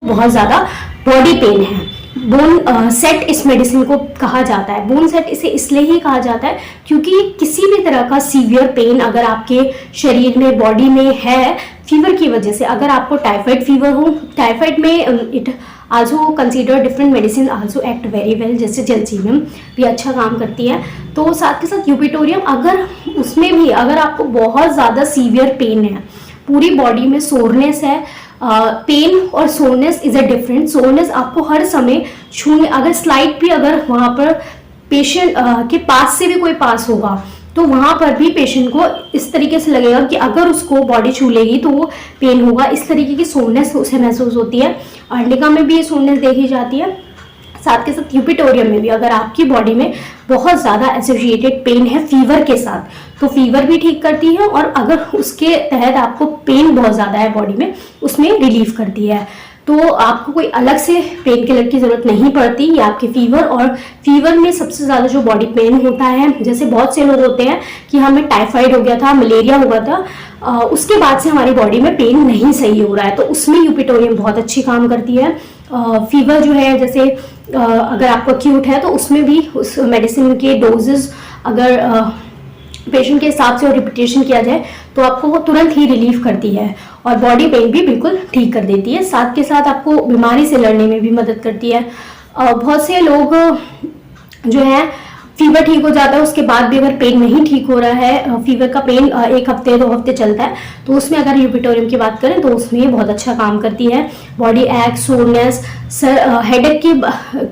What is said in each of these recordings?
बहुत ज़्यादा body pain है। बोन सेट इस मेडिसिन को कहा जाता है। बोन सेट इसे इसलिए ही कहा जाता है क्योंकि किसी भी तरह का सीवियर पेन अगर आपके शरीर में, बॉडी में है फीवर की वजह से, अगर आपको टाइफाइड फीवर हो, टाइफाइड में it also consider different medicine also act very well, जैसे जलजीनियम भी अच्छा काम करती है। तो साथ के साथ यूपिटोरियम, अगर उसमें भी अगर आपको बहुत ज़्यादा सीवियर पेन है, पूरी बॉडी में सोरनेस है, पेन और soreness is a different. Soreness आपको हर समय छूने, अगर स्लाइड भी अगर वहाँ पर पेशेंट के पास से भी कोई पास होगा तो वहाँ पर भी पेशेंट को इस तरीके से लगेगा कि अगर उसको बॉडी छू लेगी तो वो पेन होगा। इस तरीके की सोरनेस उसे महसूस होती है। अर्निका में भी ये सोरनेस देखी जाती है। साथ के साथ यूपिटोरियम में भी अगर आपकी बॉडी में बहुत ज़्यादा एसोसिएटेड पेन है फीवर के साथ तो फीवर भी ठीक करती है, और अगर उसके तहत आपको पेन बहुत ज़्यादा है बॉडी में, उसमें रिलीफ करती है। तो आपको कोई अलग से पेन किलर की ज़रूरत नहीं पड़ती। ये आपके फीवर, और फीवर में सबसे ज़्यादा जो बॉडी पेन होता है, जैसे बहुत से लोग होते हैं कि हमें टाइफाइड हो गया था, मलेरिया हो गया था, उसके बाद से हमारी बॉडी में पेन नहीं सही हो रहा है, तो उसमें यूपिटोरियम बहुत अच्छी काम करती है। फीवर जो है, जैसे अगर आपको एक्यूट है तो उसमें भी उस मेडिसिन के डोजेस अगर पेशेंट के हिसाब से और रिपीटेशन किया जाए तो आपको वो तुरंत ही रिलीफ करती है, और बॉडी पेन भी बिल्कुल ठीक कर देती है। साथ के साथ आपको बीमारी से लड़ने में भी मदद करती है। बहुत से लोग जो है फीवर ठीक हो जाता है, उसके बाद भी अगर पेन नहीं ठीक हो रहा है, फीवर का पेन 1 हफ्ते 2 हफ्ते चलता है, तो उसमें अगर यूपिटोरियम की बात करें तो उसमें ये बहुत अच्छा काम करती है। Body act, soreness, sir, headache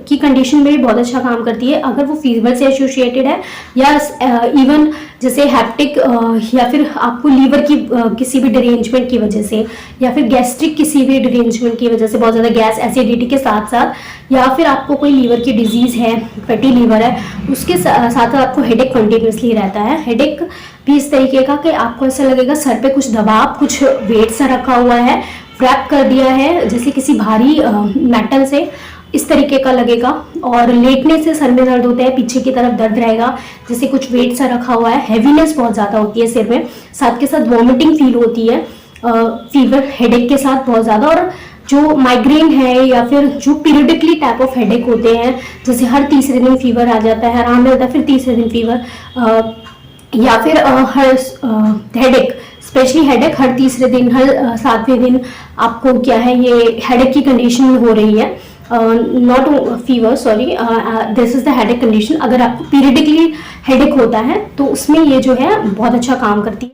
की कंडीशन में भी बहुत अच्छा काम करती है। अगर वो फीवर से एसोसिएटेड है या इवन जैसे हैप्टिक या फिर आपको लीवर की किसी भी डिरेंजमेंट की वजह से, या फिर गैस्ट्रिक किसी भी डिरेंजमेंट की वजह से बहुत ज़्यादा गैस, एसिडिटी के साथ साथ, या फिर आपको कोई लीवर की डिजीज़ है, फैटी लीवर है, उसके साथ आपको हेडेक कंटिन्यूसली रहता है। हेडेक भी इस तरीके का कि आपको ऐसा लगेगा सर पे कुछ दबाव, कुछ वेट सा रखा हुआ है, रैप कर दिया है जैसे किसी भारी मेटल से, इस तरीके का लगेगा। और लेटने से सर में दर्द होता है, पीछे की तरफ दर्द रहेगा जैसे कुछ वेट सा रखा हुआ है। हैवीनेस बहुत ज़्यादा होती है सिर में, साथ के साथ वॉमिटिंग फील होती है फीवर हेडेक के साथ बहुत ज़्यादा। और जो माइग्रेन है या फिर जो पीरियडिकली टाइप ऑफ हेडेक होते हैं, जैसे हर तीसरे दिन फीवर आ जाता है, आराम मिलता है, फिर तीसरे दिन फीवर, या फिर हर हेडेक, स्पेशली हेडेक हर तीसरे दिन, हर 7वें दिन आपको क्या है, ये हेडेक की कंडीशन हो रही है, not fever, sorry, this is the headache condition. अगर आपको पीरियडिकली हेडेक होता है तो उसमें ये जो है बहुत अच्छा काम करती है।